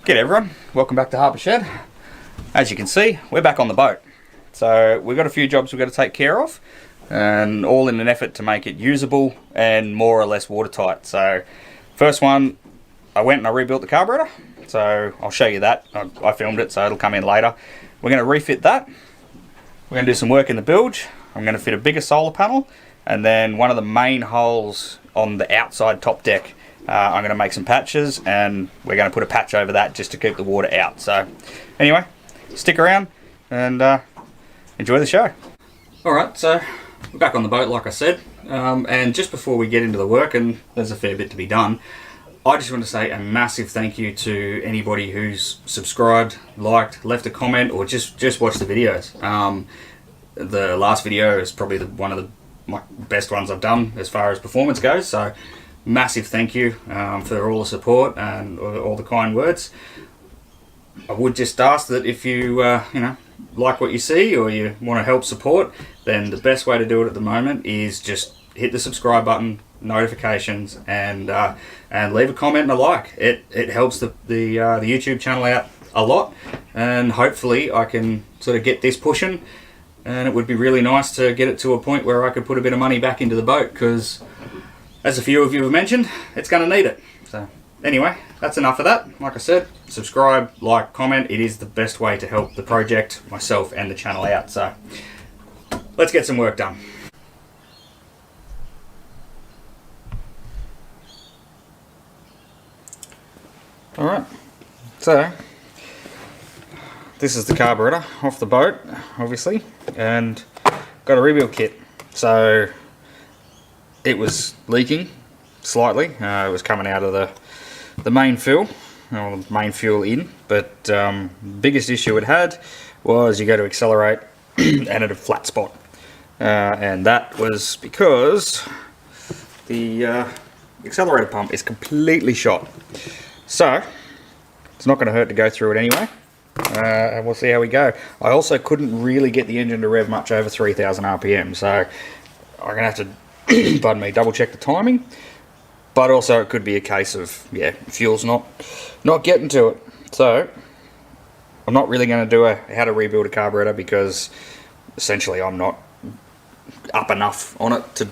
G'day everyone, welcome back to Harbour Shed. As you can see, we're back on the boat. So we've got a few jobs we've got to take care of, and all in an effort to make it usable and more or less watertight. So first one, I went and I rebuilt the carburetor. So I'll show you that. I filmed it, so it'll come in later. We're going to refit that. We're going to do some work in the bilge. I'm going to fit a bigger solar panel, and then one of the main holes on the outside top deck, I'm going to make some patches, and we're going to put a patch over that just to keep the water out. So anyway, stick around and enjoy the show. Alright, so we're back on the boat like I said, and just before we get into the work, and there's a fair bit to be done, I just want to say a massive thank you to anybody who's subscribed, liked, left a comment, or just watched the videos. The last video is probably one of my best ones I've done as far as performance goes, so massive thank you for all the support and all the kind words. I would just ask that if you like what you see or you want to help support, then the best way to do it at the moment is just hit the subscribe button, notifications, and leave a comment and a like. It helps the YouTube channel out a lot, and hopefully I can sort of get this pushing, and it would be really nice to get it to a point where I could put a bit of money back into the boat, because as a few of you have mentioned, it's going to need it. So anyway, that's enough of that. Like I said, subscribe, like, comment. It is the best way to help the project, myself, and the channel out. So let's get some work done. Alright, so this is the carburetor off the boat, obviously, and got a rebuild kit. So it was leaking slightly. It was coming out of the main fill, or the main fuel in, but the biggest issue it had was you go to accelerate and it had a flat spot, and that was because the accelerator pump is completely shot. So it's not going to hurt to go through it anyway, and we'll see how we go. I also couldn't really get the engine to rev much over 3,000 RPM, so I'm going to have to pardon me, double check the timing, but also it could be a case of fuel's not getting to it. So I'm not really going to do a how to rebuild a carburetor, because essentially I'm not up enough on it to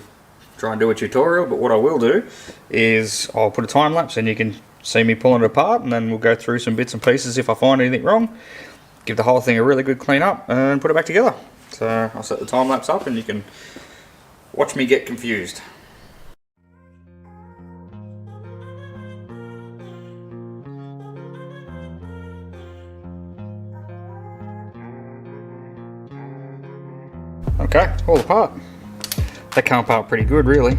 try and do a tutorial. But what I will do is I'll put a time lapse and you can see me pulling it apart, and then we'll go through some bits and pieces if I find anything wrong, give the whole thing a really good clean up and put it back together. So I'll set the time lapse up and you can watch me get confused. Okay, all apart. That came apart pretty good, really.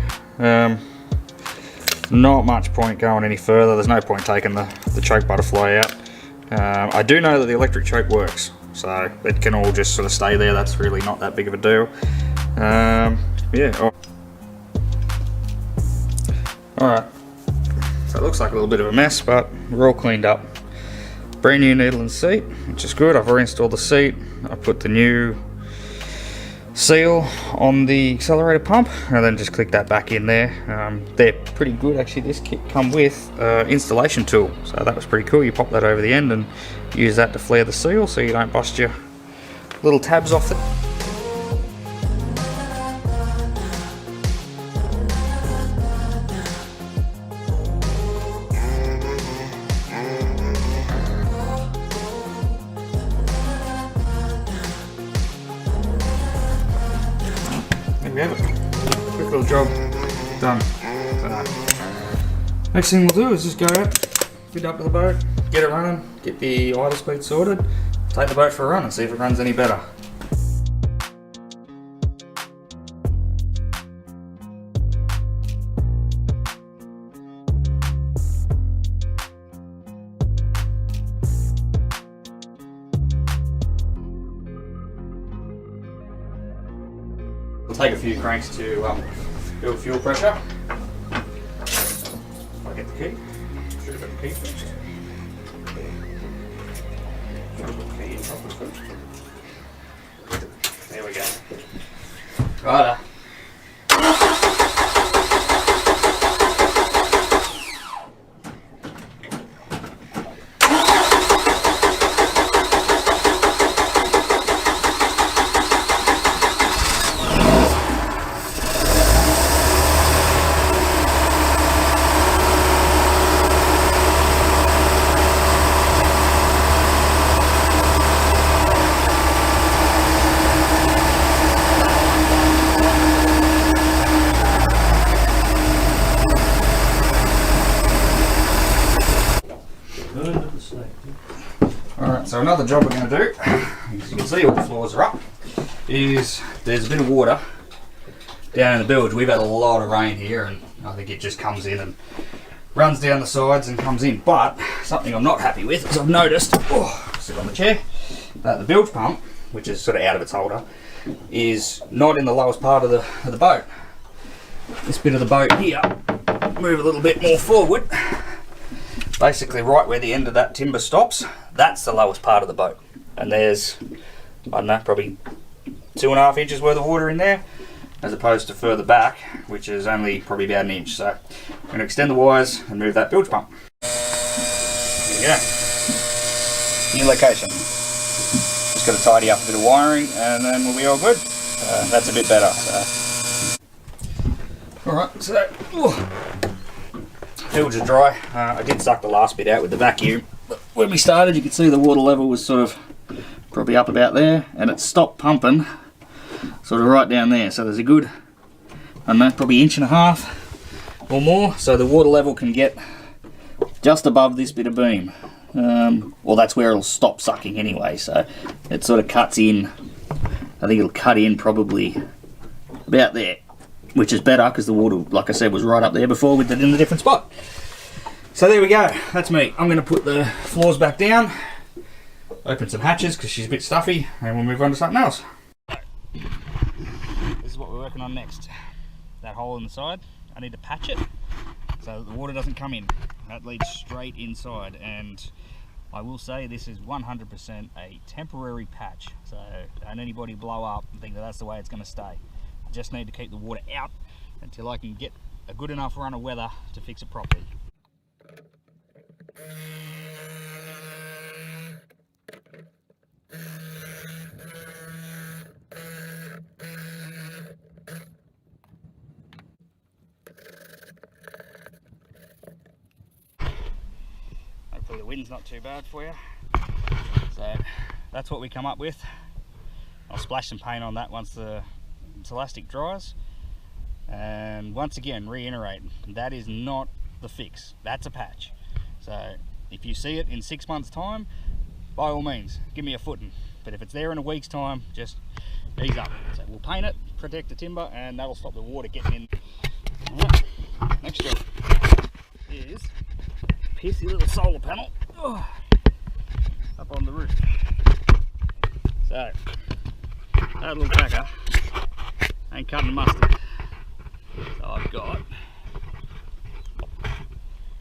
Not much point going any further. There's no point taking the choke butterfly out. I do know that the electric choke works, so it can all just sort of stay there. That's really not that big of a deal. Yeah. Alright, so it looks like a little bit of a mess, but we're all cleaned up. Brand new needle and seat, which is good. I've reinstalled the seat. I put the new seal on the accelerator pump, and then just click that back in there. They're pretty good actually. This kit come with installation tool, so that was pretty cool. You pop that over the end and use that to flare the seal so you don't bust your little tabs off it. We have it. Quick little job done. Next thing we'll do is just go out, get up to the boat, get it running, get the idle speed sorted, take the boat for a run and see if it runs any better. We'll take a few cranks to build fuel pressure. If I get the key, should have got the key first. There we go. Righto. Alright, so another job we're going to do, as you can see all the floors are up, is there's a bit of water down in the bilge. We've had a lot of rain here and I think it just comes in and runs down the sides and comes in. But something I'm not happy with is I've noticed, sit on the chair, that the bilge pump, which is sort of out of its holder, is not in the lowest part of the boat. This bit of the boat here, move a little bit more forward, basically right where the end of that timber stops, that's the lowest part of the boat. And there's, I don't know, probably 2.5 inches worth of water in there, as opposed to further back, which is only probably about 1 inch. So I'm going to extend the wires and move that bilge pump. There you go. New location. Just got to tidy up a bit of wiring and then we'll be all good. That's a bit better. So. Alright, so bilge is dry. I did suck the last bit out with the vacuum. But when we started, you could see the water level was sort of probably up about there, and it stopped pumping sort of right down there. So there's a good, I don't know, probably 1.5 inches or more. So the water level can get just above this bit of beam. Well, that's where it'll stop sucking anyway. So it sort of cuts in. I think it'll cut in probably about there, which is better because the water, like I said, was right up there before we did it in a different spot. So there we go, that's me. I'm going to put the floors back down, open some hatches because she's a bit stuffy, and we'll move on to something else. This is what we're working on next. That hole in the side, I need to patch it so that the water doesn't come in. That leads straight inside, and I will say this is 100% a temporary patch. So don't anybody blow up and think that that's the way it's going to stay. I just need to keep the water out until I can get a good enough run of weather to fix it properly. Hopefully the wind's not too bad for you. So that's what we come up with. I'll splash some paint on that once the elastic dries. And once again, reiterate, that is not the fix. That's a patch. So if you see it in 6 months' time, by all means, give me a footing. But if it's there in a week's time, just ease up. So we'll paint it, protect the timber, and that'll stop the water getting in. Alright, next job is a pissy little solar panel up on the roof. So that little cracker ain't cutting the mustard. So I've got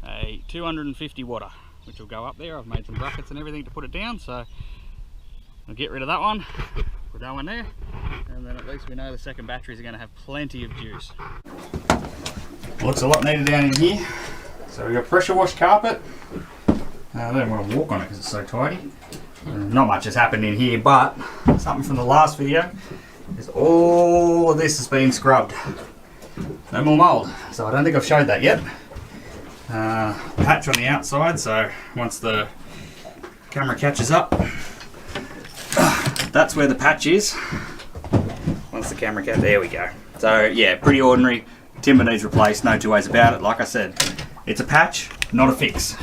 a 250 watter, which will go up there. I've made some brackets and everything to put it down, so I'll get rid of that one, put that one there, and then at least we know the second batteries are going to have plenty of juice. Looks a lot neater down in here. So we've got pressure wash carpet. I don't want to walk on it because it's so tidy. Not much has happened in here, but something from the last video is all of this has been scrubbed. No more mould, so I don't think I've showed that yet. Patch on the outside, so once the camera catches up, that's where the patch is. Once the camera catches, there we go. So yeah, pretty ordinary. Timber needs replaced, no two ways about it. Like I said, it's a patch, not a fix.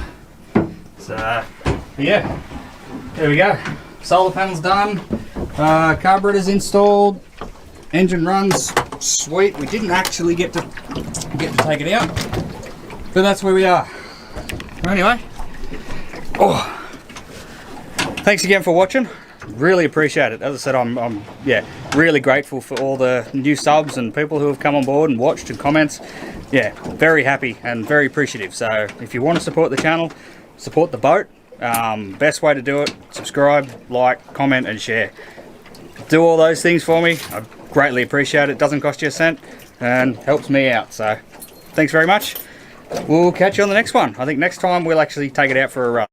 So yeah, there we go. Solar panels done, carburetor's installed, engine runs sweet. We didn't actually get to take it out, but that's where we are. Anyway, thanks again for watching. Really appreciate it. As I said, I'm yeah, really grateful for all the new subs and people who have come on board and watched and comments. Yeah, very happy and very appreciative. So if you want to support the channel, support the boat. Best way to do it: subscribe, like, comment, and share. Do all those things for me. I greatly appreciate it. Doesn't cost you a cent and helps me out. So thanks very much. We'll catch you on the next one. I think next time we'll actually take it out for a run.